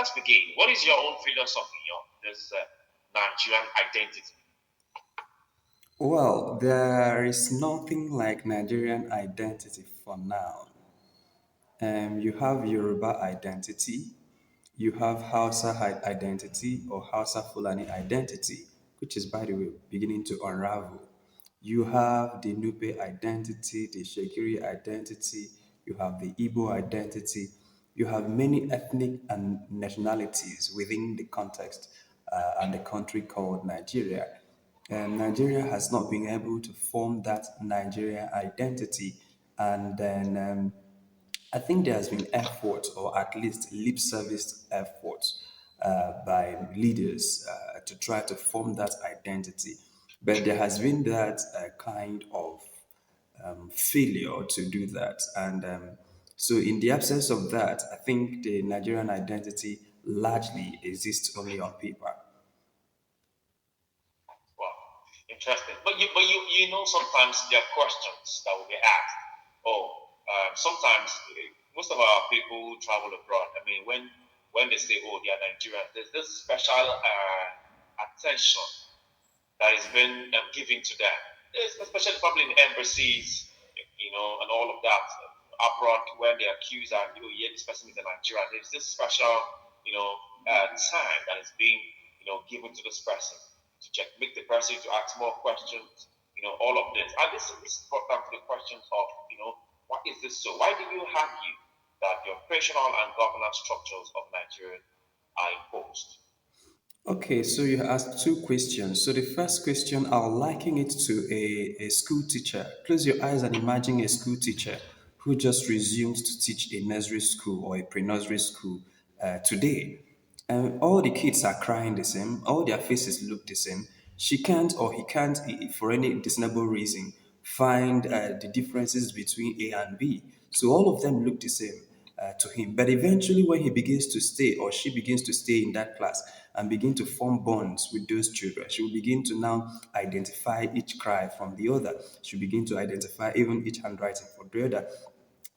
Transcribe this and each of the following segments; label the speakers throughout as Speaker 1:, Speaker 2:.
Speaker 1: let's begin. What is your own philosophy on this Nigerian identity?
Speaker 2: Well, there is nothing like Nigerian identity for now. You have Yoruba identity, you have Hausa identity or Hausa Fulani identity, which is, by the way, beginning to unravel. You have the Nupe identity, the Shekiri identity, you have the Igbo identity, you have many ethnic and nationalities within the context and the country called Nigeria. And Nigeria has not been able to form that Nigerian identity. And then I think there has been effort, or at least lip service efforts, by leaders to try to form that identity. But there has been that kind of failure to do that. And so, in the absence of that, I think the Nigerian identity largely exists only on paper.
Speaker 1: Wow, interesting. But you know sometimes there are questions that will be asked. Oh, sometimes most of our people who travel abroad. I mean, when they say, "Oh, they are Nigerians," there's this special attention that is being given to them, especially probably in embassies, and all of that abroad when they accuse and yeah, this person is a Nigerian. There's this special, time that is being, given to this person to check, make the person to ask more questions, all of this. And this brought down to the questions of, why is this so? Why do you argue that the operational and governance structures of Nigeria are imposed?
Speaker 2: Okay, so you asked two questions. So the first question, I'll liken it to a school teacher. Close your eyes and imagine a school teacher who just resumed to teach a nursery school or a pre-nursery school today. And all the kids are crying the same, all their faces look the same. She can't or he can't, for any discernible reason, find the differences between A and B. So all of them look the same to him. But eventually, when he begins to stay or she begins to stay in that class and begin to form bonds with those children, she will begin to now identify each cry from the other. She will begin to identify even each handwriting for the other.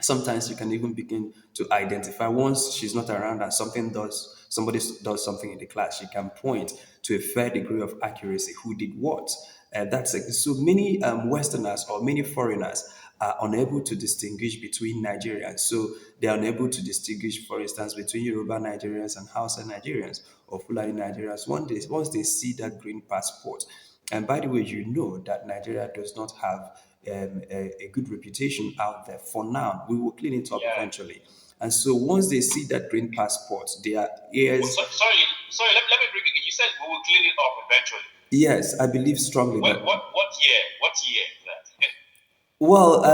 Speaker 2: Sometimes you can even begin to identify once she's not around and somebody does something in the class, she can point to a fair degree of accuracy who did what. That's it. So many Westerners or many foreigners are unable to distinguish between Nigerians. So they are unable to distinguish, for instance, between Yoruba Nigerians and Hausa Nigerians or Fulani Nigerians. Once they see that green passport, and by the way, you know that Nigeria does not have a good reputation out there for now. We will clean it up
Speaker 1: Yeah.
Speaker 2: eventually. And so once they see that green passport, their
Speaker 1: Well,
Speaker 2: ears,
Speaker 1: sorry. Let me bring it again. You said we will clean it up eventually.
Speaker 2: yes, I believe strongly that.
Speaker 1: What year? What year is that?
Speaker 2: Well,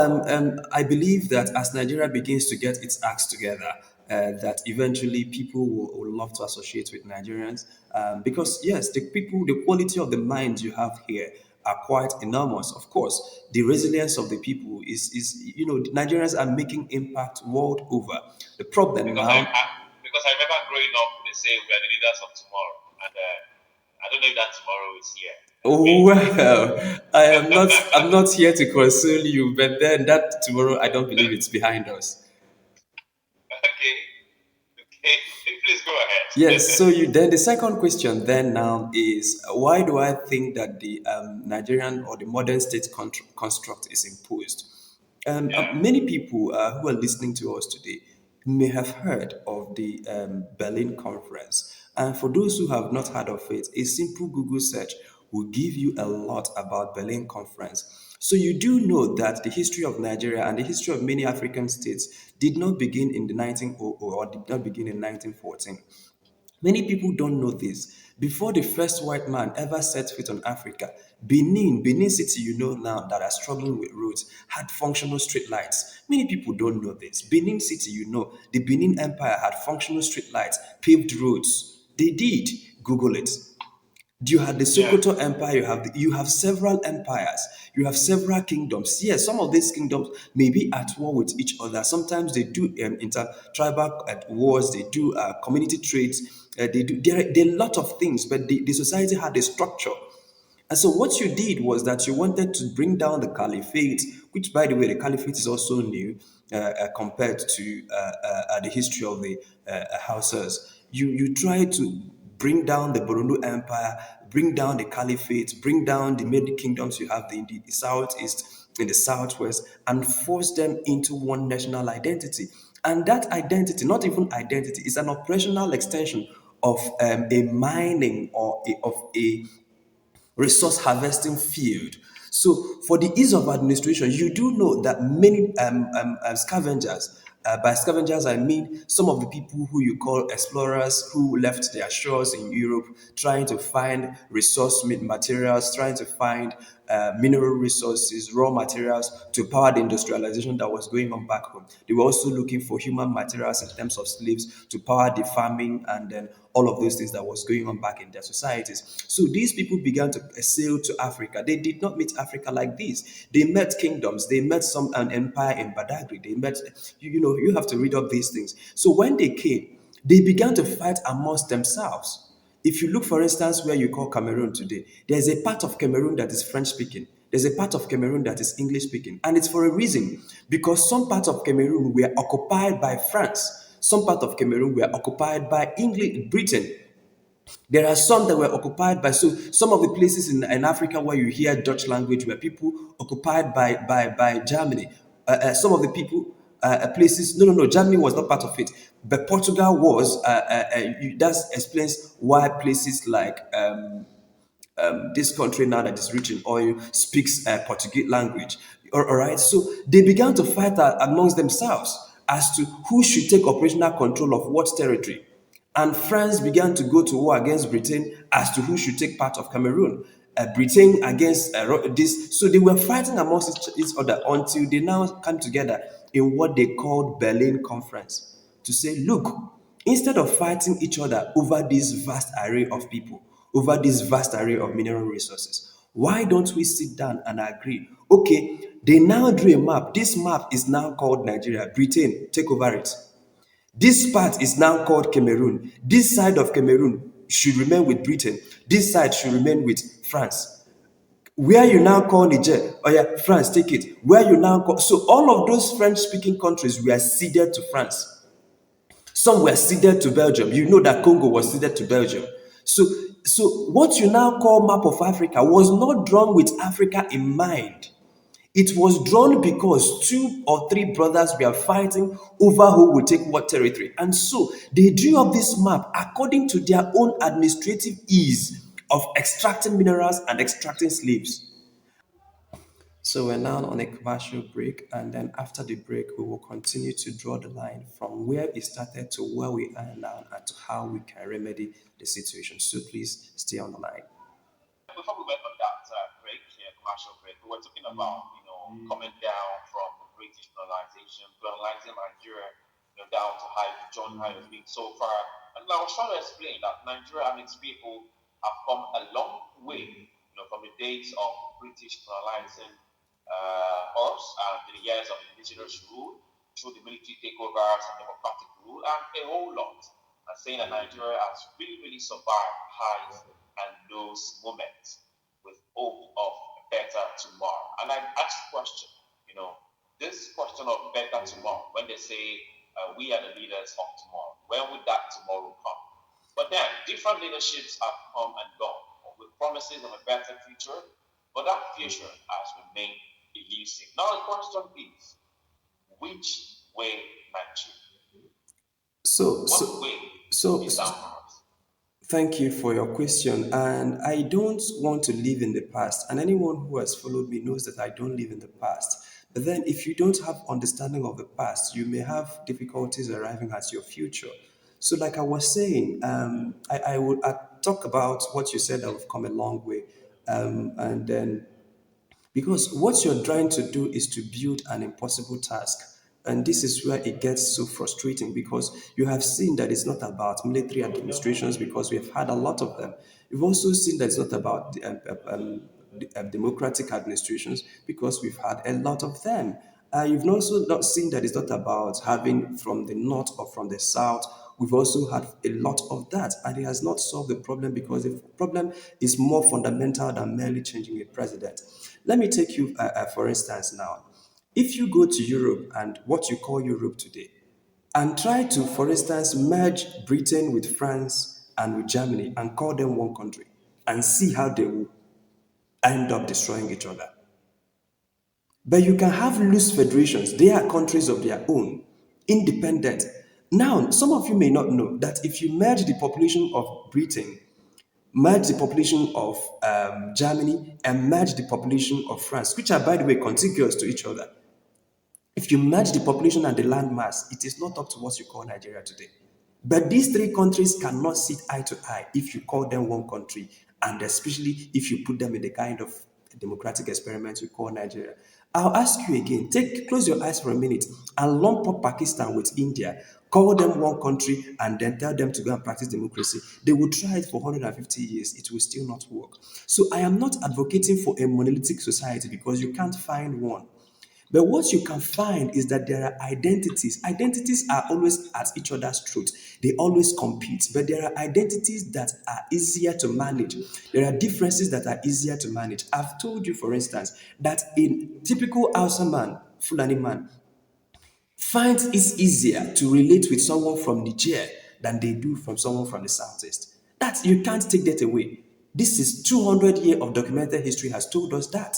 Speaker 2: I believe that as Nigeria begins to get its acts together, that eventually people will love to associate with Nigerians because yes, the quality of the minds you have here are quite enormous. Of course, the resilience of the people is the Nigerians are making impact world over. The problem
Speaker 1: because I,
Speaker 2: now.
Speaker 1: I because I remember growing up, they say we are the leaders of tomorrow, and I don't know if that tomorrow is here.
Speaker 2: Oh well, I'm not here to console you, but then that tomorrow I don't believe it's behind us.
Speaker 1: Okay, okay. Please go ahead.
Speaker 2: Yes, so then the second question then now is why do I think that the Nigerian or the modern state construct is imposed?
Speaker 1: Yeah.
Speaker 2: Many people who are listening to us today may have heard of the Berlin Conference. And for those who have not heard of it, a simple Google search will give you a lot about Berlin Conference. So you do know that the history of Nigeria and the history of many African states did not begin in the 1900 or did not begin in 1914. Many people don't know this. Before the first white man ever set foot on Africa, Benin City, you know now that are struggling with roads, had functional street lights. Many people don't know this. Benin City, you know, the Benin Empire had functional street lights, paved roads. They did. Google it. You had the
Speaker 1: Yeah.
Speaker 2: Sokoto Empire, you have several empires, you have several kingdoms. Yes, some of these kingdoms may be at war with each other. Sometimes they do inter-tribal wars, they do community trades, they do there are a lot of things, but the society had a structure. And so what you did was that you wanted to bring down the caliphate, which, by the way, the caliphate is also new compared to the history of the Hausas. You try to bring down the Boronu Empire, bring down the Caliphate, bring down the many kingdoms you have in the southeast, in the southwest, and force them into one national identity. And that identity, not even identity, is an operational extension of a mining or of a resource harvesting field. So, for the ease of administration, you do know that many scavengers, by scavengers, I mean some of the people who you call explorers who left their shores in Europe trying to find resource materials, trying to find mineral resources, raw materials to power the industrialization that was going on back home. They were also looking for human materials in terms of slaves to power the farming and then all of those things that was going on back in their societies. So these people began to sail to Africa. They did not meet Africa like this. They met kingdoms. They met an empire in Badagry. They met, you have to read up these things. So when they came, they began to fight amongst themselves. If you look, for instance, where you call Cameroon today, there's a part of Cameroon that is French speaking. There's a part of Cameroon that is English speaking. And it's for a reason. Because some parts of Cameroon were occupied by France. Some part of Cameroon were occupied by England, Britain. There are some that were occupied by, so some of the places in Africa where you hear Dutch language were people occupied by Germany. Some of the people, places, no, Germany was not part of it, but Portugal was. That explains why places like this country now that is rich in oil speaks Portuguese language. All right, so they began to fight amongst themselves as to who should take operational control of what territory. And France began to go to war against Britain as to who should take part of Cameroon. Britain against this. So they were fighting amongst each other until they now come together in what they called Berlin Conference to say, look, instead of fighting each other over this vast array of people, over this vast array of mineral resources, why don't we sit down and agree? Okay, they now drew a map. This map is now called Nigeria. Britain, take over it. This part is now called Cameroon. This side of Cameroon should remain with Britain. This side should remain with France. Where you now call Niger, oh yeah, France, take it. Where you now call, so all of those French-speaking countries were ceded to France. Some were ceded to Belgium. You know that Congo was ceded to Belgium. So, so what you now call map of Africa was not drawn with Africa in mind. It was drawn because two or three brothers were fighting over who would take what territory. And so they drew up this map according to their own administrative ease of extracting minerals and extracting slaves. So we're now on a commercial break, and then after the break, we will continue to draw the line from where it started to where we are now and to how we can remedy the situation. So please stay on the line.
Speaker 1: Before we went on that break, commercial break, we were talking about, coming down from British colonization, colonizing Nigeria, down to how John how it's been so far. And I was trying to explain that Nigeria and its people have come a long way, from the days of British colonizing us and the years of indigenous rule, through the military takeovers and democratic rule, and a whole lot. And saying that Nigeria has really, really survived highs and those moments with hope of a better tomorrow. And I ask the question, this question of better tomorrow, when they say we are the leaders of tomorrow, when would that tomorrow come? But then different leaderships have come and gone with promises of a better future, but that future has remained elusive. Now the question is, which way Nigeria?
Speaker 2: So,
Speaker 1: What
Speaker 2: so,
Speaker 1: way
Speaker 2: so,
Speaker 1: is that for us?
Speaker 2: Thank you for your question. And I don't want to live in the past. And anyone who has followed me knows that I don't live in the past. But then, if you don't have understanding of the past, you may have difficulties arriving at your future. So, like I was saying, I talk about what you said that we've come a long way. And then because what you're trying to do is to build an impossible task. And this is where it gets so frustrating because you have seen that it's not about military administrations because we have had a lot of them. You've also seen that it's not about democratic administrations because we've had a lot of them. You've also not seen that it's not about having from the north or from the south. We've also had a lot of that, and it has not solved the problem because the problem is more fundamental than merely changing a president. Let me take you, for instance, now. If you go to Europe and what you call Europe today, and try to, for instance, merge Britain with France and with Germany and call them one country and see how they will end up destroying each other. But you can have loose federations. They are countries of their own, independent. Now, some of you may not know that if you merge the population of Britain, merge the population of Germany, and merge the population of France, which are, by the way, contiguous to each other, if you merge the population and the land mass, it is not up to what you call Nigeria today. But these three countries cannot sit eye to eye if you call them one country, and especially if you put them in the kind of democratic experiment we call Nigeria. I'll ask you again, close your eyes for a minute and lump up Pakistan with India, call them one country, and then tell them to go and practice democracy. They will try it for 150 years, it will still not work. So I am not advocating for a monolithic society because you can't find one. But what you can find is that there are identities. Identities are always at each other's throat. They always compete. But there are identities that are easier to manage. There are differences that are easier to manage. I've told you, for instance, that a typical Hausa man, Fulani man, finds it easier to relate with someone from Niger than they do from someone from the southeast. That you can't take that away. This is 200 years of documented history has told us that.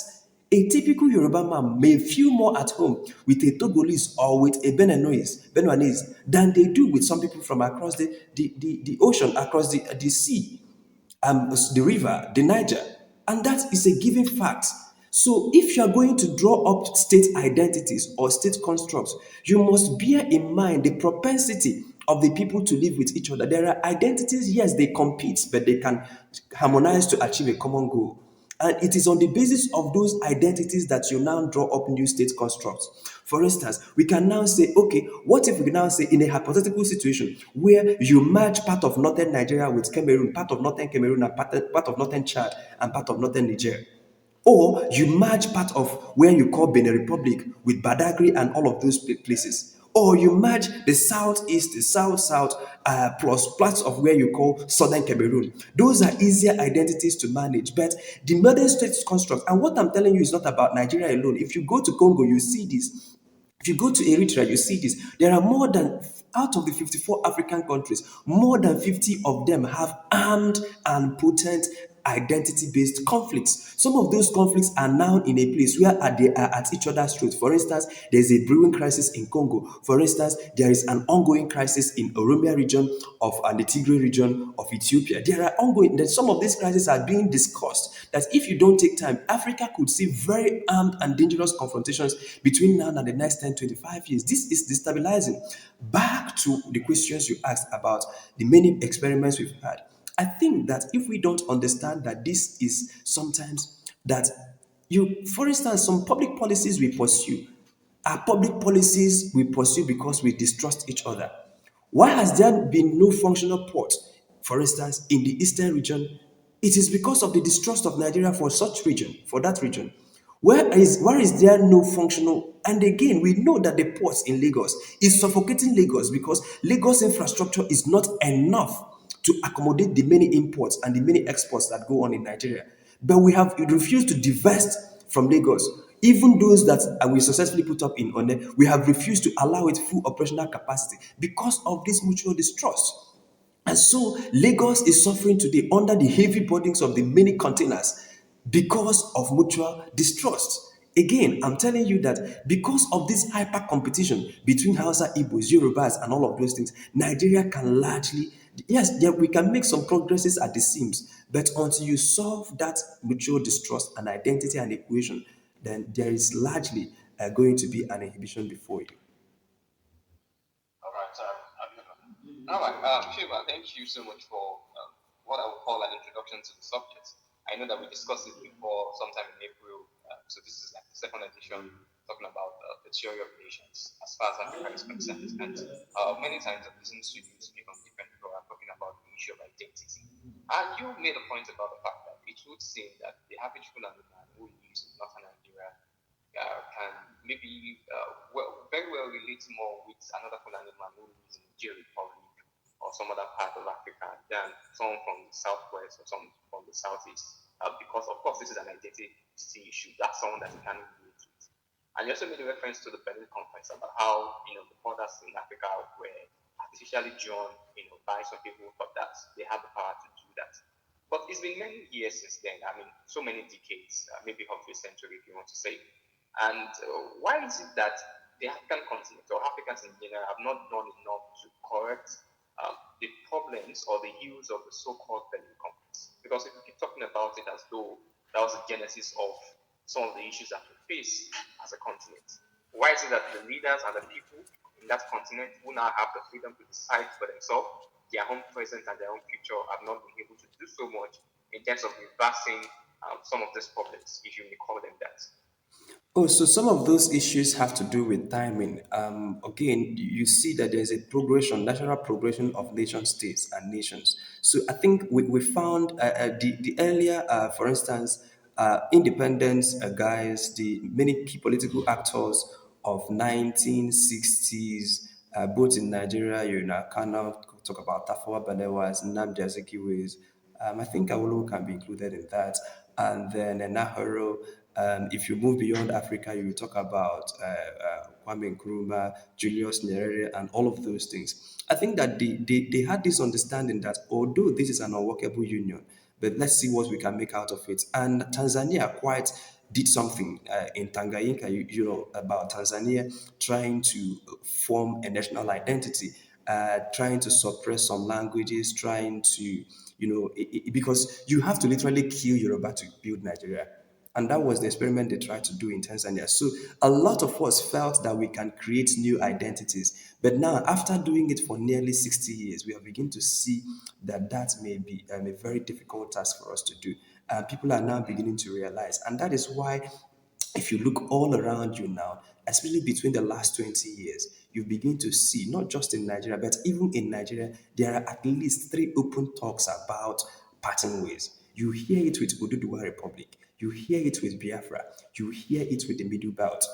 Speaker 2: A typical Yoruba man may feel more at home with a Togolese or with a Benuanese than they do with some people from across the ocean, across the sea, the river, the Niger. And that is a given fact. So if you are going to draw up state identities or state constructs, you must bear in mind the propensity of the people to live with each other. There are identities, yes, they compete, but they can harmonize to achieve a common goal. And it is on the basis of those identities that you now draw up new state constructs. For instance, we can now say, okay, what if we now say in a hypothetical situation where you merge part of northern Nigeria with Cameroon, part of northern Cameroon and part of northern Chad and part of northern Niger? Or you merge part of where you call Benin Republic with Badagry and all of those places. Or you merge the southeast, the south-south, plus parts of where you call southern Cameroon. Those are easier identities to manage. But the modern state construct, and what I'm telling you is not about Nigeria alone. If you go to Congo, you see this. If you go to Eritrea, you see this. There are more than, out of the 54 African countries, more than 50 of them have armed and potent identity-based conflicts. Some of those conflicts are now in a place where they are at each other's throat. For instance, there's a brewing crisis in Congo. For instance, there is an ongoing crisis in Oromia region of and the Tigray region of Ethiopia. There are ongoing, that some of these crises are being discussed that if you don't take time, Africa could see very armed and dangerous confrontations between now and the next 10, 25 years. This is destabilizing. Back to the questions you asked about the many experiments we've had. I think that if we don't understand that this is sometimes that for instance, some public policies we pursue are public policies we pursue because we distrust each other. Why has there been no functional port, for instance, in the eastern region? It is because of the distrust of Nigeria for such region, for that region. Where is there no functional? And again, we know that the ports in Lagos is suffocating Lagos because Lagos infrastructure is not enough to accommodate the many imports and the many exports that go on in Nigeria. But we have refused to divest from Lagos. Even those that we successfully put up in One, we have refused to allow it full operational capacity because of this mutual distrust. And so Lagos is suffering today under the heavy burdens of the many containers because of mutual distrust. Again, I'm telling you that because of this hyper competition between Hausa, Igbos, Yorubas, and all of those things, Nigeria can largely, yes, yeah, we can make some progresses at the seams, but until you solve that mutual distrust and identity and equation, then there is largely going to be an inhibition before you.
Speaker 3: All right. All right. Chima, thank you so much for what I would call an introduction to the subject. I know that we discussed it before sometime in April. So this is like the second edition talking about the theory of nations as far as Africa is concerned. And many times I've listened to you speak on different programs talking about the issue of identity. And you made a point about the fact that it would seem that the average Fulani man who lives in northern Nigeria can maybe very well relate more with another Fulani man who lives in Nigeria Republic or some other part of Africa than someone from the southwest or someone from the southeast. Because of course this is an identity issue. That's someone that you can relate with. And you also made a reference to the Berlin Conference about how the borders in Africa were artificially drawn by some people who thought that they have the power to do that. But it's been many years since then. I mean, so many decades, maybe half a century, if you want to say. And why is it that the African continent or Africans in general have not done enough to correct the problems or the ills of the so-called Berlin Conference? Because if we keep talking about it as though that was the genesis of some of the issues that we face as a continent, why is it that the leaders and the people in that continent who now have the freedom to decide for themselves their own present and their own future have not been able to do so much in terms of reversing some of these problems, if you may call them that?
Speaker 2: Oh, so some of those issues have to do with timing. Again, you see that there's a progression, natural progression of nation states and nations. So I think we found the earlier, for instance, independence guys, the many key political actors of 1960s, both in Nigeria, you know, cannot talk about Tafawa Balewa's, Nnamdi Azikiwe's. I think Awolowo can be included in that. And then Nahoro, if you move beyond Africa, you will talk about Kwame Nkrumah, Julius Nyerere, and all of those things. I think that they had this understanding that although this is an unworkable union, but let's see what we can make out of it. And Tanzania quite did something in Tanganyika, about Tanzania trying to form a national identity, trying to suppress some languages, trying to, because you have to literally kill Yoruba to build Nigeria. And that was the experiment they tried to do in Tanzania. So a lot of us felt that we can create new identities. But now, after doing it for nearly 60 years, we are beginning to see that that may be a very difficult task for us to do. People are now beginning to realize. And that is why if you look all around you now, especially between the last 20 years, you begin to see, not just in Nigeria, but even in Nigeria, there are at least three open talks about parting ways. You hear it with Oduduwa Republic, you hear it with Biafra, you hear it with the Middle Belt.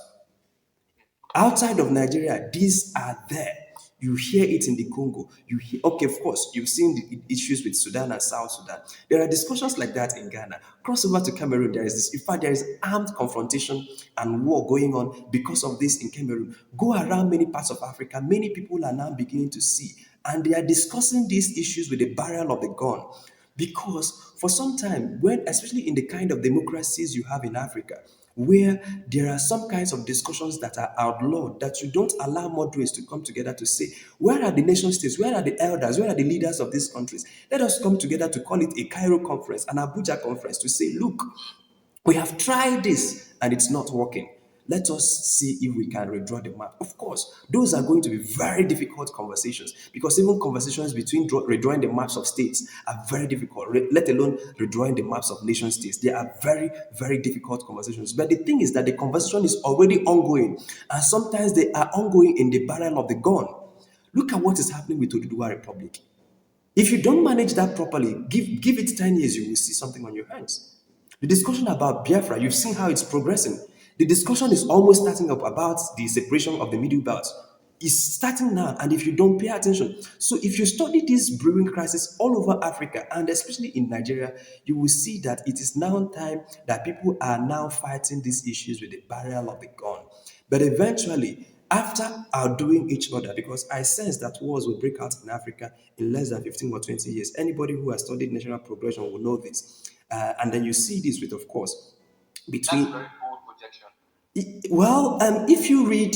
Speaker 2: Outside of Nigeria, these are there. You hear it in the Congo. You hear, okay, of course, you've seen the issues with Sudan and South Sudan. There are discussions like that in Ghana. Cross over to Cameroon, there is this, in fact, there is armed confrontation and war going on because of this in Cameroon. Go around many parts of Africa, many people are now beginning to see, and they are discussing these issues with the barrel of the gun. Because for some time, when especially in the kind of democracies you have in Africa, where there are some kinds of discussions that are outlawed, that you don't allow moderates to come together to say, where are the nation states, where are the elders, where are the leaders of these countries? Let us come together to call it a Cairo conference, an Abuja conference, to say, look, we have tried this and it's not working. Let us see if we can redraw the map. Of course, those are going to be very difficult conversations because even conversations between redrawing the maps of states are very difficult, let alone redrawing the maps of nation states. They are very, very difficult conversations. But the thing is that the conversation is already ongoing, and sometimes they are ongoing in the barrel of the gun. Look at what is happening with Oduduwa Republic. If you don't manage that properly, give it 10 years, you will see something on your hands. The discussion about Biafra, you've seen how it's progressing. The discussion is almost starting up about the separation of the Middle Belt. It's starting now, and if you don't pay attention. So, if you study this brewing crisis all over Africa and especially in Nigeria, you will see that it is now time that people are now fighting these issues with the barrel of the gun. But eventually, after outdoing each other, because I sense that wars will break out in Africa in less than 15 or 20 years. Anybody who has studied national progression will know this. And then you see this with, of course,
Speaker 3: That's a
Speaker 2: between
Speaker 3: very bold projection.
Speaker 2: well, if you read,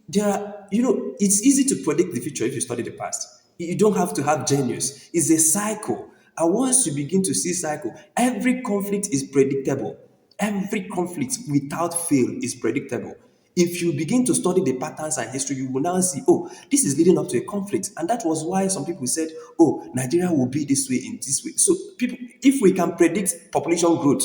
Speaker 2: it's easy to predict the future if you study the past. You don't have to have genius. It's a cycle. And once you begin to see cycle, every conflict is predictable. Every conflict without fail is predictable. If you begin to study the patterns and history, you will now see, oh, this is leading up to a conflict. And that was why some people said, oh, Nigeria will be this way in this way. So people, if we can predict population growth,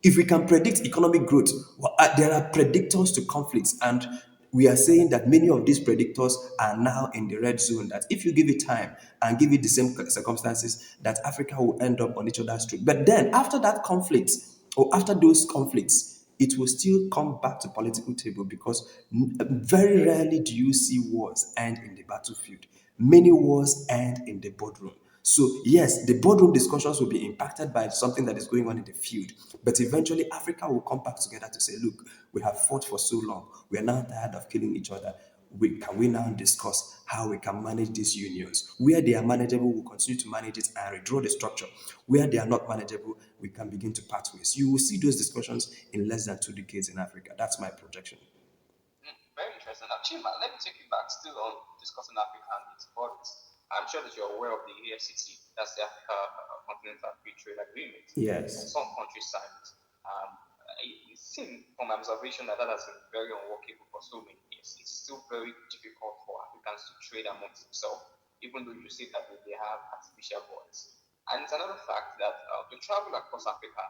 Speaker 2: if we can predict economic growth, well, there are predictors to conflicts, and we are saying that many of these predictors are now in the red zone. That if you give it time and give it the same circumstances, that Africa will end up on each other's street. But then, after that conflict, or after those conflicts, it will still come back to political table because very rarely do you see wars end in the battlefield. Many wars end in the boardroom. So, yes, the boardroom discussions will be impacted by something that is going on in the field. But eventually, Africa will come back together to say, look, we have fought for so long. We are now tired of killing each other. Can we now discuss how we can manage these unions? Where they are manageable, we'll continue to manage it and redraw the structure. Where they are not manageable, we can begin to part ways. You will see those discussions in less than 2 decades in Africa. That's my projection.
Speaker 3: Very interesting. Now, Chima, let me take you back still on discussing Africa and its borders. I'm sure that you're aware of the AFCT, that's the Africa Continental Free Trade Agreement.
Speaker 2: Yes.
Speaker 3: Some countries signed it. It seems from my observation that has been very unworkable for so many years. It's still very difficult for Africans to trade amongst themselves, even though you see that they have artificial borders. And it's another fact that to travel across Africa,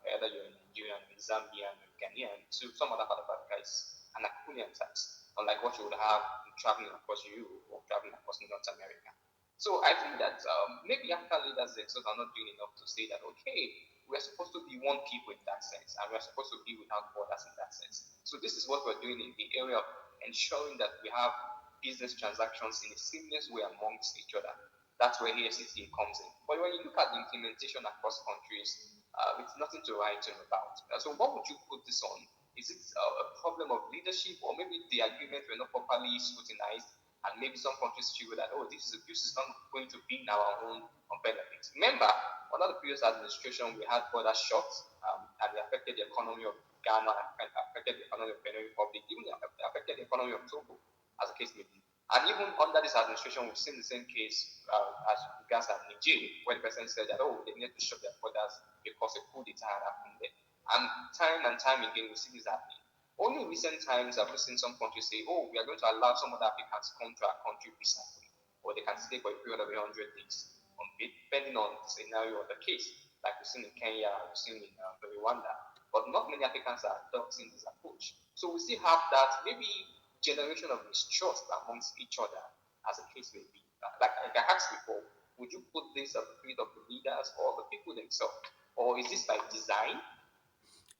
Speaker 3: whether you're a Nigerian, a Zambian, a Ghanaian, to some other part of Africa is an Aquilian tax, unlike what you would have traveling across Europe or traveling across North America. So I think that maybe African leaders themselves are not doing enough to say that, okay, we're supposed to be one people in that sense, and we're supposed to be without borders in that sense. So this is what we're doing in the area of ensuring that we have business transactions in a seamless way amongst each other. That's where AFCT comes in. But when you look at the implementation across countries, it's nothing to write home about. So what would you put this on? Is it a problem of leadership, or maybe the agreements were not properly scrutinized, and maybe some countries feel that, oh, this is not going to be in our own benefits. Remember, under the previous administration, we had border shots, and they affected the economy of Ghana, affected the economy of Benin Republic, even affected the economy of Togo, as the case may be. And even under this administration, we've seen the same case as regards at Niger, where the president said that, oh, they need to shut their borders because a coup d'etat had happened there. And time again, we see this happening. Only in recent times have we seen some countries say, oh, we are going to allow some other Africans to come to our country peacefully, or they can stay for a period of 100 days, depending on the scenario of the case, like we've seen in Kenya, we've seen in Rwanda. But not many Africans are adopting this approach. So we still have that maybe generation of mistrust amongst each other, as the case may be. Like I asked before, would you put this at the feet of the leaders or the people themselves? Or is this by design?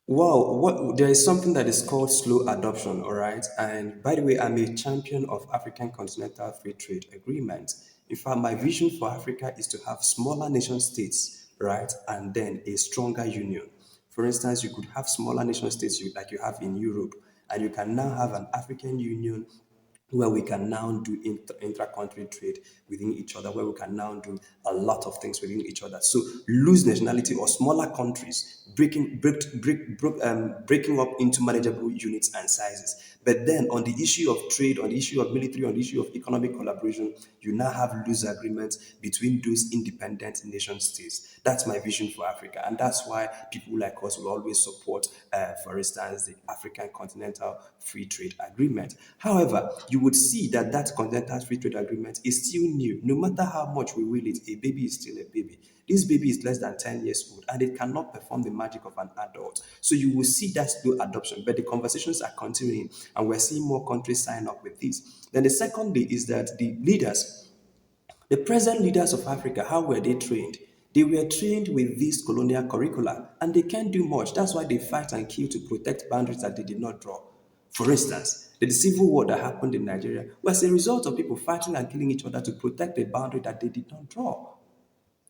Speaker 2: Wow, there is something that is called slow adoption, all right? And by the way, I'm a champion of African Continental Free Trade Agreement. In fact, my vision for Africa is to have smaller nation states, right? And then a stronger union. For instance, you could have smaller nation states like you have in Europe, and you can now have an African Union where we can now do intra-country trade within each other, where we can now do a lot of things within each other. So lose nationality or smaller countries, breaking up into manageable units and sizes. But then on the issue of trade, on the issue of military, on the issue of economic collaboration, you now have loose agreements between those independent nation states. That's my vision for Africa. And that's why people like us will always support, for instance, the African Continental Free Trade Agreement. However, you would see that that Continental Free Trade Agreement is still new. No matter how much we will it, a baby is still a baby. This baby is less than 10 years old and it cannot perform the magic of an adult. So you will see that slow adoption, but the conversations are continuing and we're seeing more countries sign up with this. Then the secondly is that the present leaders of Africa, how were they trained? They were trained with these colonial curricula and they can't do much. That's why they fight and kill to protect boundaries that they did not draw. For instance, the civil war that happened in Nigeria was a result of people fighting and killing each other to protect a boundary that they did not draw.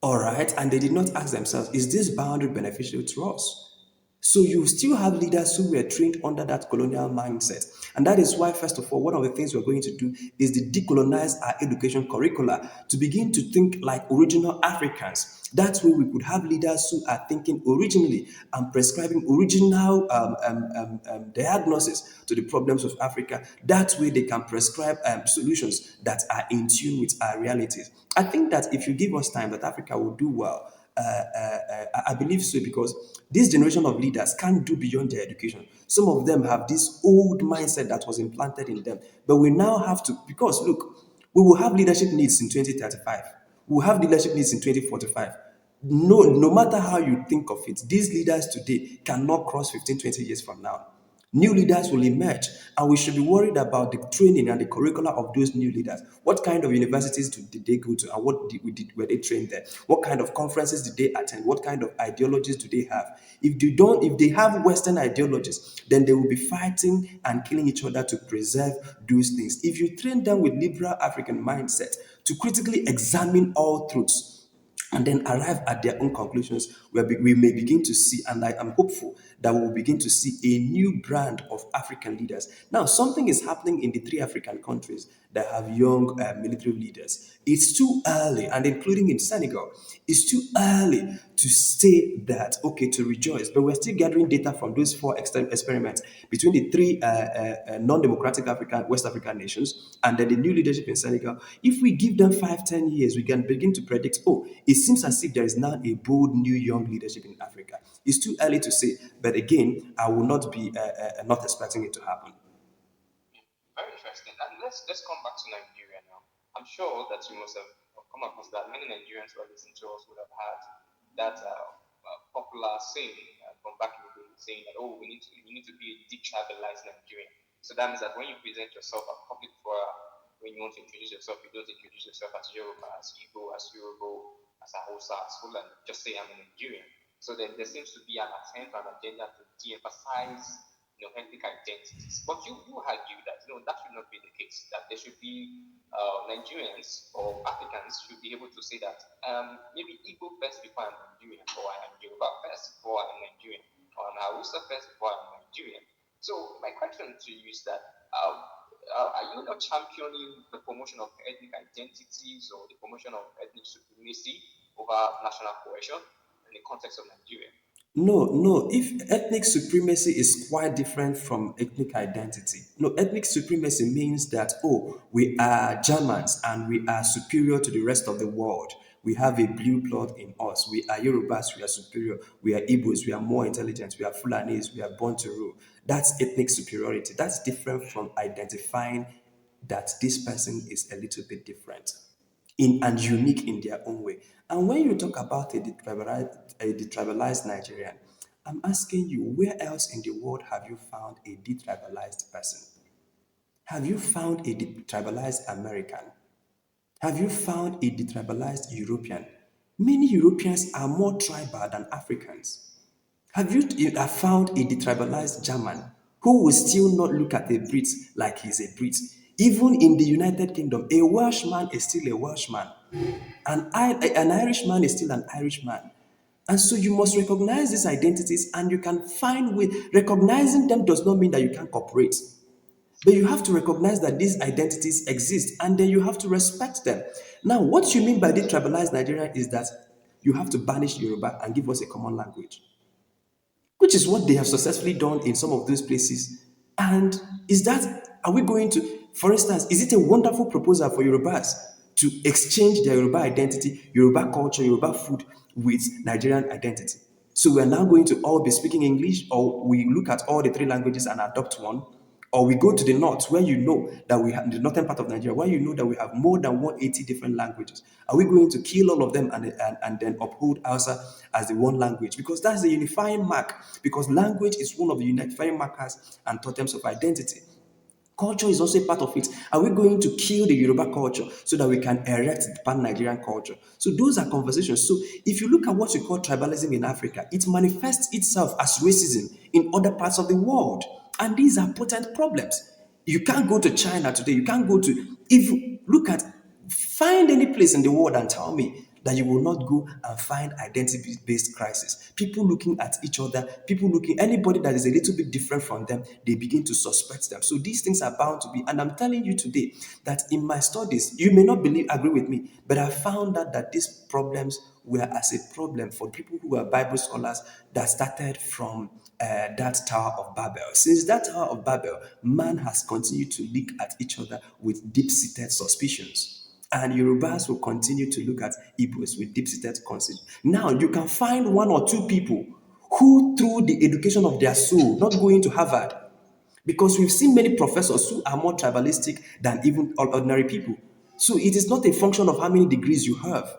Speaker 2: All right, and they did not ask themselves, is this boundary beneficial to us? So you still have leaders who were trained under that colonial mindset. And that is why, first of all, one of the things we're going to do is to decolonize our education curricula to begin to think like original Africans. That way we could have leaders who are thinking originally and prescribing original diagnosis to the problems of Africa. That way they can prescribe solutions that are in tune with our realities. I think that if you give us time, that Africa will do well. I believe so because this generation of leaders can't do beyond their education. Some of them have this old mindset that was implanted in them. But we now have to, because look, we will have leadership needs in 2035. We will have leadership needs in 2045. No matter how you think of it, these leaders today cannot cross 15, 20 years from now. New leaders will emerge, and we should be worried about the training and the curricula of those new leaders. What kind of universities did they go to, and were they trained there? What kind of conferences did they attend? What kind of ideologies do they have? If they have Western ideologies, then they will be fighting and killing each other to preserve those things. If you train them with liberal African mindset to critically examine all truths, and then arrive at their own conclusions, where we may begin to see, and I am hopeful that we will begin to see a new brand of African leaders. Now, something is happening in the three African countries that have young military leaders. It's too early, and including in Senegal, it's too early to say that, okay, to rejoice, but we're still gathering data from those four experiments between the three non-democratic West African nations, and then the new leadership in Senegal. If we give them 5, 10 years, we can begin to predict, oh, it seems as if there is now a bold new young leadership in Africa. It's too early to say, but again, I will not be not expecting it to happen.
Speaker 3: Very interesting. And let's come back to Nigeria now. I'm sure that you must have come across that many Nigerians who are listening to us would have had that popular saying from back in the day, saying that, oh, we need to be a detribalized Nigerian. So that means that when you present yourself at public forum, when you want to introduce yourself, you don't introduce yourself as Yoruba, as Igbo, as Yoruba, as Hausa, as Fulani. Just say I'm a Nigerian. So then there seems to be an attempt, an agenda to de-emphasize ethnic identities. But you argue that that should not be the case. That there should be Nigerians or Africans should be able to say that maybe Igbo first before I'm Nigerian, or I am Yoruba first before I'm Nigerian, or I'm Hausa first before I'm Nigerian. So my question to you is that are you not championing the promotion of ethnic identities or the promotion of ethnic supremacy over national cohesion in the context of Nigeria?
Speaker 2: No, no. If ethnic supremacy is quite different from ethnic identity. No, ethnic supremacy means that, oh, we are Germans and we are superior to the rest of the world. We have a blue blood in us. We are Yorubas, we are superior. We are Igbos, we are more intelligent. We are Fulanis, we are born to rule. That's ethnic superiority. That's different from identifying that this person is a little bit different and unique in their own way. And when you talk about a detribalized Nigerian, I'm asking you, where else in the world have you found a detribalized person? Have you found a detribalized American? Have you found a detribalized European? Many Europeans are more tribal than Africans. Have you found a detribalized German who will still not look at a Brit like he's a Brit? Even in the United Kingdom, a Welshman is still a Welshman. An Irishman is still an Irishman. And so you must recognize these identities and you can find way. Recognizing them does not mean that you can cooperate. But you have to recognize that these identities exist and then you have to respect them. Now, what you mean by detribalized Nigeria is that you have to banish Yoruba and give us a common language, which is what they have successfully done in some of those places. And are we going to, for instance, is it a wonderful proposal for Yorubas to exchange their Yoruba identity, Yoruba culture, Yoruba food with Nigerian identity? So we're now going to all be speaking English, or we look at all the three languages and adopt one, or we go to the north where you know that we have the northern part of Nigeria, where you know that we have more than 180 different languages. Are we going to kill all of them and then uphold Hausa as the one language? Because that's the unifying mark, because language is one of the unifying markers and totems of identity. Culture is also a part of it. Are we going to kill the Yoruba culture so that we can erect the pan-Nigerian culture? So those are conversations. So if you look at what we call tribalism in Africa, it manifests itself as racism in other parts of the world. And these are potent problems. You can't go to China today. You can't go to, find any place in the world and tell me that you will not go and find identity-based crisis. People looking at each other, anybody that is a little bit different from them, they begin to suspect them. So these things are bound to be, and I'm telling you today that in my studies, you may not agree with me, but I found out that these problems were as a problem for people who were Bible scholars that started from that Tower of Babel. Since that Tower of Babel, man has continued to look at each other with deep-seated suspicions. And Yorubas will continue to look at Igbos with deep-seated concern. Now, you can find one or two people who, through the education of their soul, not going to Harvard, because we've seen many professors who are more tribalistic than even ordinary people. So it is not a function of how many degrees you have.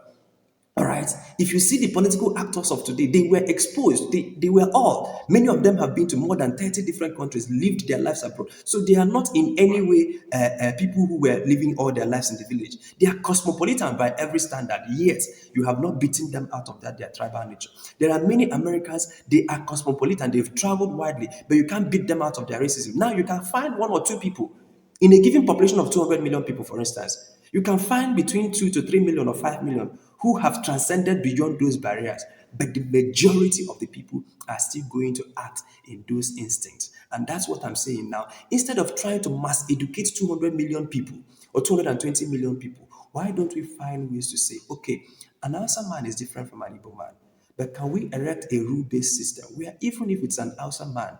Speaker 2: All right. If you see the political actors of today, they were exposed. They were all. Many of them have been to more than 30 different countries, lived their lives abroad. So they are not in any way people who were living all their lives in the village. They are cosmopolitan by every standard. Yet, you have not beaten them out of their tribal nature. There are many Americans, they are cosmopolitan. They've traveled widely, but you can't beat them out of their racism. Now, you can find one or two people in a given population of 200 million people, for instance. You can find between 2 to 3 million or 5 million who have transcended beyond those barriers. But the majority of the people are still going to act in those instincts. And that's what I'm saying now. Instead of trying to mass educate 200 million people or 220 million people, why don't we find ways to say, okay, an Hausa man is different from an Igbo man, but can we erect a rule-based system where even if it's an Hausa man,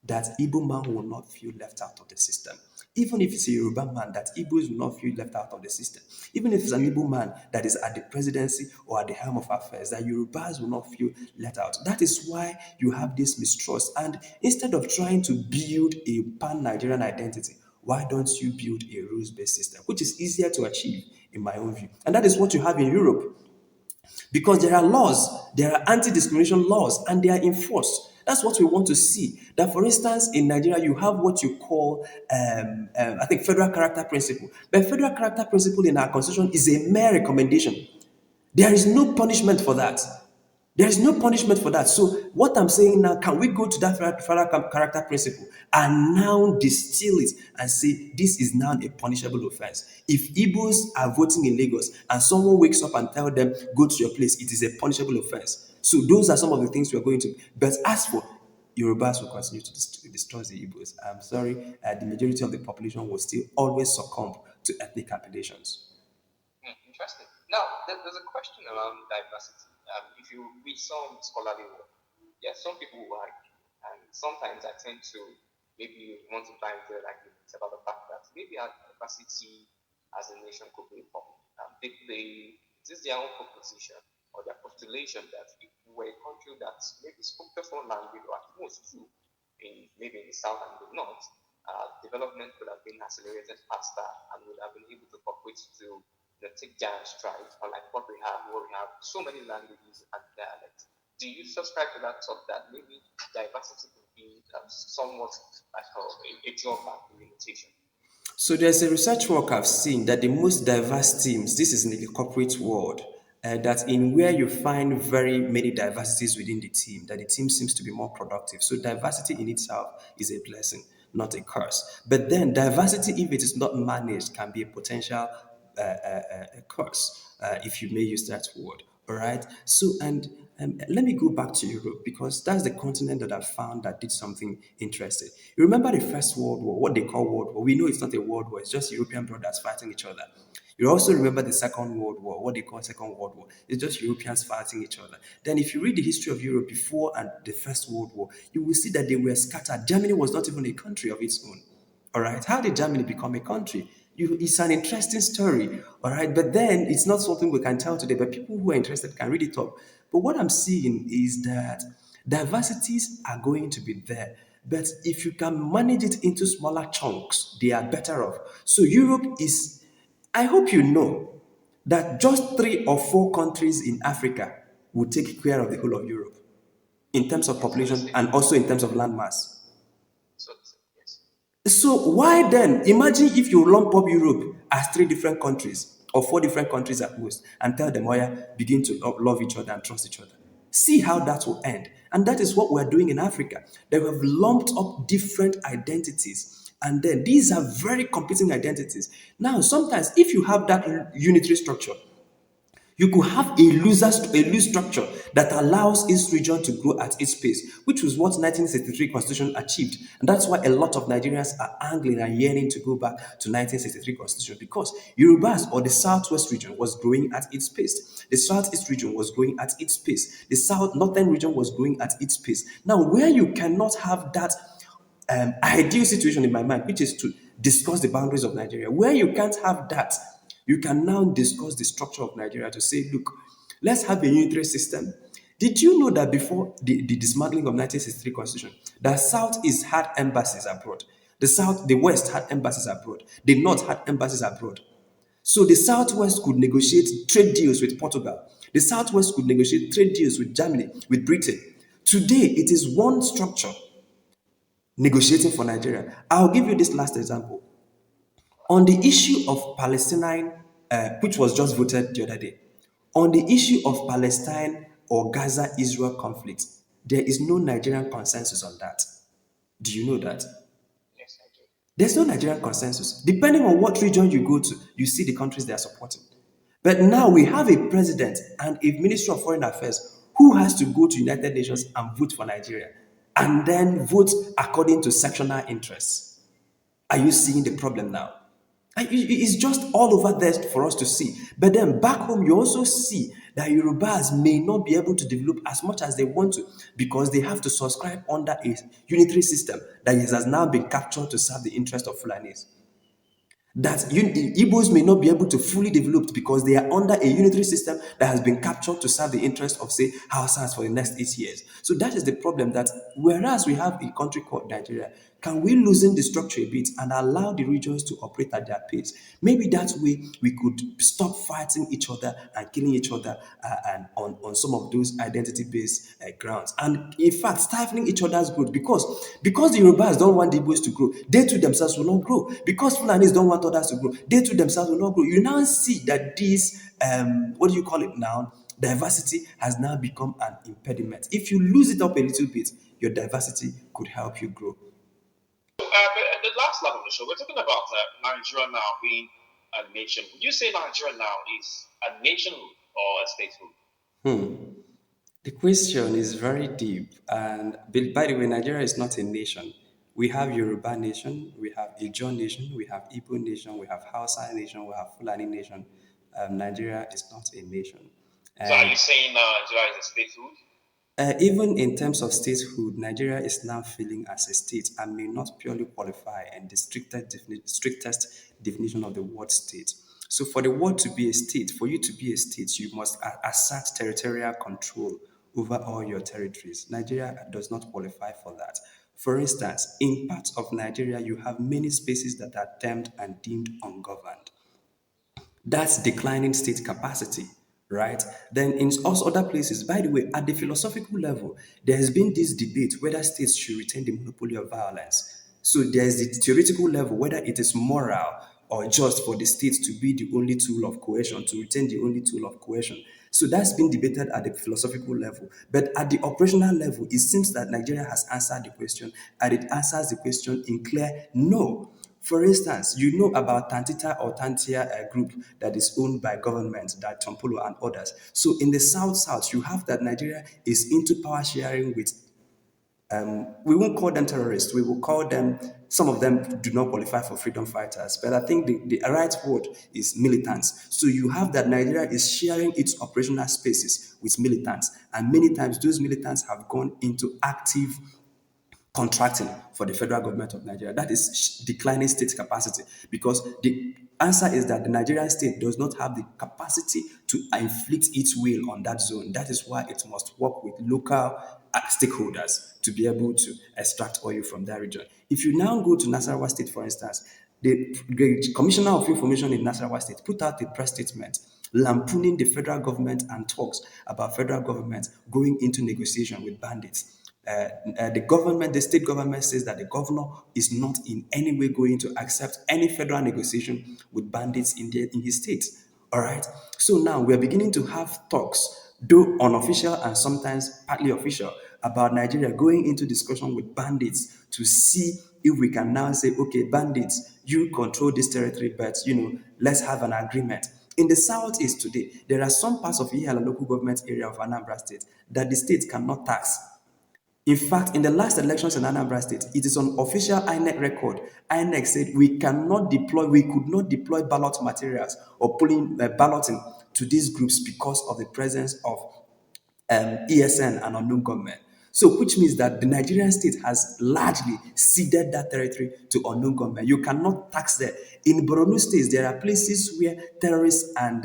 Speaker 2: that Igbo man will not feel left out of the system. Even if it's a Yoruba man, that Igbos will not feel left out of the system. Even if it's an Igbo man that is at the presidency or at the helm of affairs, that Yorubas will not feel left out. That is why you have this mistrust. And instead of trying to build a pan-Nigerian identity, why don't you build a rules-based system, which is easier to achieve in my own view? And that is what you have in Europe. Because there are laws, there are anti-discrimination laws, and they are enforced. That's what we want to see. That, for instance, in Nigeria, you have what you call, I think, federal character principle. But federal character principle in our constitution is a mere recommendation. There is no punishment for that. There is no punishment for that. So what I'm saying now, can we go to that federal character principle and now distill it and say this is now a punishable offense? If Igbos are voting in Lagos and someone wakes up and tell them go to your place, it is a punishable offense. So those are some of the things we are going to. But as for Yorubas will continue to distrust the Igbos. I'm sorry, the majority of the population will still always succumb to ethnic appellations.
Speaker 3: Interesting. Now, there's a question around diversity. If you read some scholarly work, yeah, some people will argue, and sometimes I tend to maybe want to find the arguments about the fact that maybe our diversity as a nation could be a problem. It is their own proposition or their postulation that if we were a country that maybe spoke just one language or at most two, in maybe in the south and the north, development could have been accelerated faster and would have been able to cooperate to take giant strides, unlike what we have, where we have so many languages and dialects. Do you subscribe to that thought that maybe diversity could be somewhat like a drawback, a limitation?
Speaker 2: So there's a research work I've seen that the most diverse teams, this is in the corporate world, that in where you find very many diversities within the team, that the team seems to be more productive. So diversity in itself is a blessing, not a curse. But then diversity, if it is not managed, can be a potential curse, if you may use that word. All right. So, and let me go back to Europe because that's the continent that I found that did something interesting. You remember the First World War, what they call World War? We know it's not a world war, it's just European brothers fighting each other. You also remember the Second World War, what they call Second World War. It's just Europeans fighting each other. Then, if you read the history of Europe before and the First World War, you will see that they were scattered. Germany was not even a country of its own. All right. How did Germany become a country? It's an interesting story. All right. But then it's not something we can tell today, but people who are interested can read it up. But what I'm seeing is that diversities are going to be there. But if you can manage it into smaller chunks, they are better off. So Europe is, I hope you know that just 3 or 4 countries in Africa will take care of the whole of Europe in terms of population and also in terms of landmass.
Speaker 3: So, yes.
Speaker 2: So why then imagine if you lump up Europe as 3 different countries or 4 different countries at most and tell them, oh yeah, begin to love each other and trust each other. See how that will end. And that is what we're doing in Africa. They have lumped up different identities. And then these are very competing identities. Now, sometimes if you have that unitary structure, you could have a loose structure that allows each region to grow at its pace, which was what 1963 Constitution achieved. And that's why a lot of Nigerians are angling and yearning to go back to 1963 Constitution because Yorubas or the Southwest region was growing at its pace. The Southeast region was growing at its pace. The South Northern region was growing at its pace. Now, where you cannot have that ideal situation in my mind, which is to discuss the boundaries of Nigeria, where you can't have that, you can now discuss the structure of Nigeria to say, look, let's have a unitary system. Did you know that before the dismantling of 1963 Constitution, the Southeast had embassies abroad? The West had embassies abroad. The North had embassies abroad. So the Southwest could negotiate trade deals with Portugal. The Southwest could negotiate trade deals with Germany, with Britain. Today, it is one structure negotiating for Nigeria. I'll give you this last example. On the issue of Palestine, which was just voted the other day, on the issue of Palestine or Gaza Israel conflict, there is no Nigerian consensus on that. Do you know that?
Speaker 3: Yes, I do.
Speaker 2: There's no Nigerian consensus. Depending on what region you go to, you see the countries they are supporting. But now we have a president and a Minister of Foreign Affairs who has to go to United Nations and vote for Nigeria and then vote according to sectional interests. Are you seeing the problem now? It's just all over there for us to see. But then back home, you also see that Yorubas may not be able to develop as much as they want to because they have to subscribe under a unitary system that has now been captured to serve the interest of Fulanis. That Igbos may not be able to fully develop because they are under a unitary system that has been captured to serve the interest of, say, Hausas for the next 8 years. So that is the problem, that whereas we have a country called Nigeria, can we loosen the structure a bit and allow the regions to operate at their pace? Maybe that way we could stop fighting each other and killing each other and on some of those identity-based grounds. And in fact, stifling each other's growth because the Yorubas don't want the Igbos to grow, they too themselves will not grow. Because Fulanis don't want others to grow, they too themselves will not grow. You now see that this, what do you call it now? Diversity has now become an impediment. If you lose it up a little bit, your diversity could help you grow.
Speaker 1: But the last lap of the show, we're talking about Nigeria now being a nation. Would you say Nigeria now is a nationhood or a statehood?
Speaker 2: The question is very deep, and by the way, Nigeria is not a nation. We have Yoruba nation, we have Ijo nation, we have Igbo nation, we have Hausa nation, we have Fulani nation. Nigeria is not a nation.
Speaker 1: So are
Speaker 2: And
Speaker 1: you saying Nigeria is a statehood?
Speaker 2: even in terms of statehood, Nigeria is now feeling as a state and may not purely qualify in the strictest definition of the word state. So, for the word to be a state, for you to be a state, you must assert territorial control over all your territories. Nigeria does not qualify for that. For instance, in parts of Nigeria, you have many spaces that are termed and deemed ungoverned. That's declining state capacity, right? Then in also other places, by the way, at the philosophical level, there has been this debate whether states should retain the monopoly of violence. So there's the theoretical level whether it is moral or just for the state to be the only tool of coercion, to retain the only tool of coercion. So that's been debated at the philosophical level. But at the operational level, it seems that Nigeria has answered the question, and it answers the question in clear no. For instance, you know about Tantita or Tantia group that is owned by government, that Tompolo and others. So in the South, you have that Nigeria is into power sharing with, we won't call them terrorists, we will call them, some of them do not qualify for freedom fighters, but I think the right word is militants. So you have that Nigeria is sharing its operational spaces with militants, and many times those militants have gone into active contracting for the federal government of Nigeria. That is declining state capacity, because the answer is that the Nigerian state does not have the capacity to inflict its will on that zone. That is why it must work with local stakeholders to be able to extract oil from that region. If you now go to Nasarawa State, for instance, the Commissioner of Information in Nasarawa State put out a press statement lampooning the federal government and talks about federal government going into negotiation with bandits. The state government says that the governor is not in any way going to accept any federal negotiation with bandits in his state. All right. So now we are beginning to have talks, though unofficial and sometimes partly official, about Nigeria going into discussion with bandits to see if we can now say, okay, bandits, you control this territory, but let's have an agreement. In the southeast today, there are some parts of Ihiala local government area of Anambra State that the state cannot tax. In fact, in the last elections in Anambra State, it is on official INEC record. INEC said we could not deploy ballot materials or polling balloting to these groups because of the presence of ESN and unknown government. So, which means that the Nigerian state has largely ceded that territory to unknown government. You cannot tax there. In Borno State, there are places where terrorists and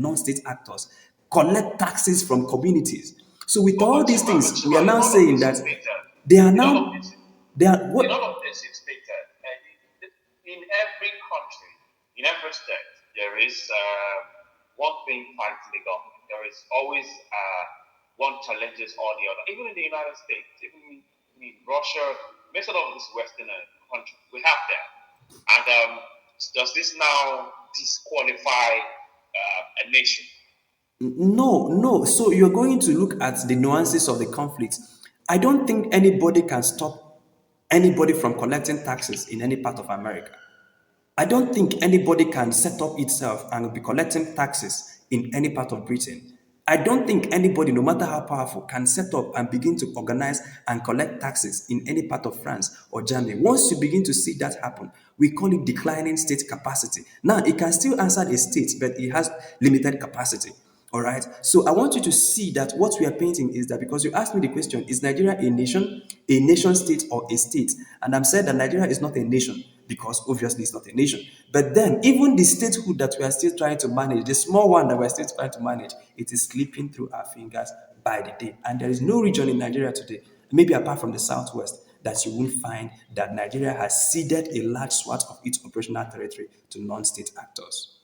Speaker 2: non-state actors collect taxes from communities. So, with all these things, we are now saying that they are
Speaker 1: In all of
Speaker 2: now
Speaker 1: this,
Speaker 2: they are
Speaker 1: in
Speaker 2: what.
Speaker 1: all of this, it's stated, in every country, in every state, there is one thing fighting the government. There is always one challenges or the other. Even in the United States, even in Russia, most of these Western countries, we have that. And does this now disqualify a nation?
Speaker 2: No, no. So you're going to look at the nuances of the conflict. I don't think anybody can stop anybody from collecting taxes in any part of America. I don't think anybody can set up itself and be collecting taxes in any part of Britain. I don't think anybody, no matter how powerful, can set up and begin to organize and collect taxes in any part of France or Germany. Once you begin to see that happen, we call it declining state capacity. Now, it can still answer a state, but it has limited capacity. All right. So I want you to see that what we are painting is that because you asked me the question, is Nigeria a nation state, or a state? And I'm saying that Nigeria is not a nation because obviously it's not a nation. But then even the statehood that we are still trying to manage, the small one that we're still trying to manage, it is slipping through our fingers by the day. And there is no region in Nigeria today, maybe apart from the southwest, that you won't find that Nigeria has ceded a large swath of its operational territory to non-state actors.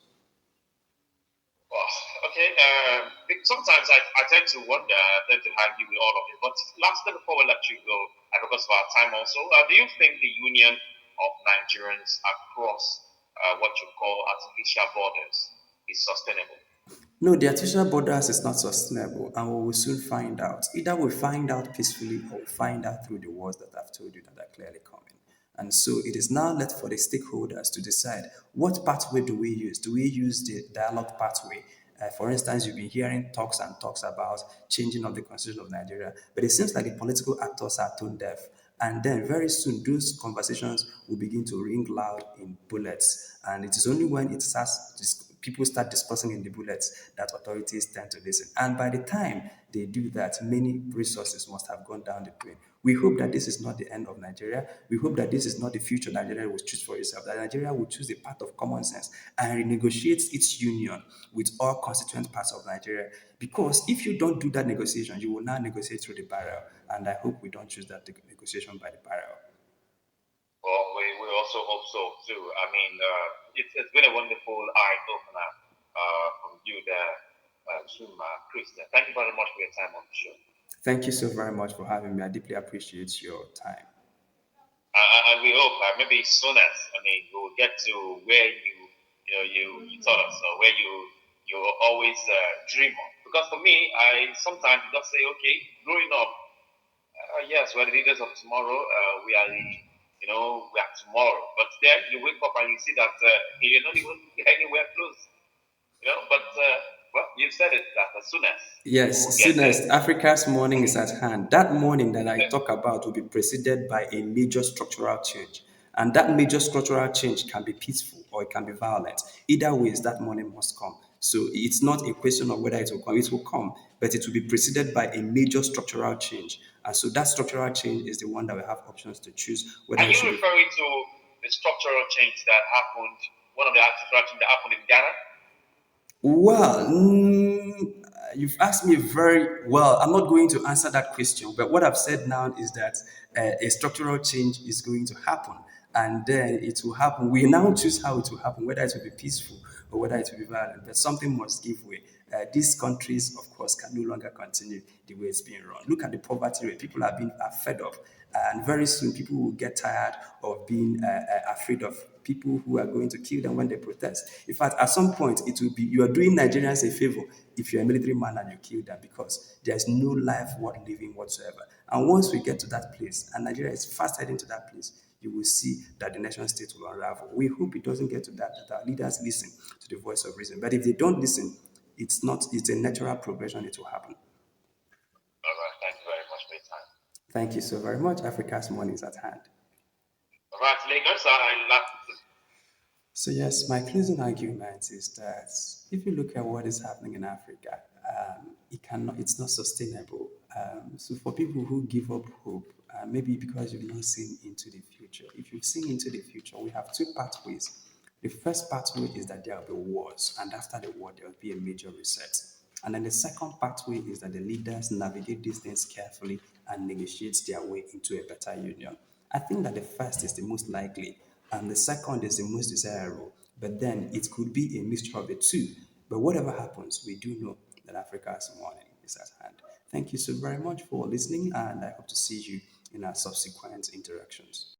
Speaker 1: Well, okay. Sometimes I tend to wonder, I tend to argue with all of it. But lastly, before we let you go, because of our time also, do you think the union of Nigerians across what you call artificial borders is sustainable?
Speaker 2: No, the artificial borders is not sustainable, and we will soon find out. Either we find out peacefully or we find out through the wars that I've told you that are clearly coming. And so it is now left for the stakeholders to decide what pathway do we use. Do we use the dialogue pathway? For instance, you've been hearing talks and talks about changing of the constitution of Nigeria, but it seems like the political actors are tone deaf. And then very soon, those conversations will begin to ring loud in bullets. And it is only when it starts people start discussing in the bullets that authorities tend to listen. And by the time they do that, many resources must have gone down the drain. We hope that this is not the end of Nigeria. We hope that this is not the future Nigeria will choose for itself, that Nigeria will choose the path of common sense and renegotiate its union with all constituent parts of Nigeria. Because if you don't do that negotiation, you will now negotiate through the barrel. And I hope we don't choose that negotiation by the barrel.
Speaker 1: Well, we also hope so too. I mean, it's been a wonderful eye opener from you there, Chima, Christian. Thank you very much for your time on the show.
Speaker 2: Thank you so very much for having me. I deeply appreciate your time.
Speaker 1: And we hope maybe soon as I mean we'll get to where you taught us, or where you always dream of. Because for me, I sometimes just say, okay, growing up, yes, we're the leaders of tomorrow. We are tomorrow. But then you wake up and you see that you're not even anywhere close. But well, you said it that as soon as we will
Speaker 2: Yes,
Speaker 1: get there.
Speaker 2: soonest Africa's morning is at hand. That morning that I talk about will be preceded by a major structural change. And that major structural change can be peaceful or it can be violent. Either ways, that morning must come. So it's not a question of whether it will come, but it will be preceded by a major structural change. And so that structural change is the one that we have options to choose whether
Speaker 1: Are
Speaker 2: it
Speaker 1: you
Speaker 2: should be.
Speaker 1: referring to the structural change that happened, one of the structural change that happened in Ghana?
Speaker 2: Well, you've asked me very well. I'm not going to answer that question, but what I've said now is that a structural change is going to happen, and then it will happen. We now choose how it will happen, whether it will be peaceful or whether it will be violent, but something must give way. These countries, of course, can no longer continue the way it's being run. Look at the poverty rate. People are fed up. And very soon, people will get tired of being afraid of people who are going to kill them when they protest. In fact, at some point, it will be you are doing Nigerians a favor if you're a military man and you kill them because there's no life worth living whatsoever. And once we get to that place, and Nigeria is fast heading to that place, you will see that the nation state will unravel. We hope it doesn't get to that our leaders listen to the voice of reason. But if they don't listen, it's a natural progression, it will happen.
Speaker 1: All right. Thank you very much for your time.
Speaker 2: Thank you so very much. Africa's money is at hand.
Speaker 1: All right, Lagos. I love to.
Speaker 2: So yes, my closing argument is that if you look at what is happening in Africa, it's not sustainable. So for people who give up hope, maybe because you've not seen into the future. If you've seen into the future, we have two pathways. The first pathway is that there will be wars, and after the war, there will be a major reset. And then the second pathway is that the leaders navigate these things carefully and negotiate their way into a better union. I think that the first is the most likely, and the second is the most desirable. But then it could be a mixture of the two. But whatever happens, we do know that Africa's morning is at hand. Thank you so very much for listening, and I hope to see you in our subsequent interactions.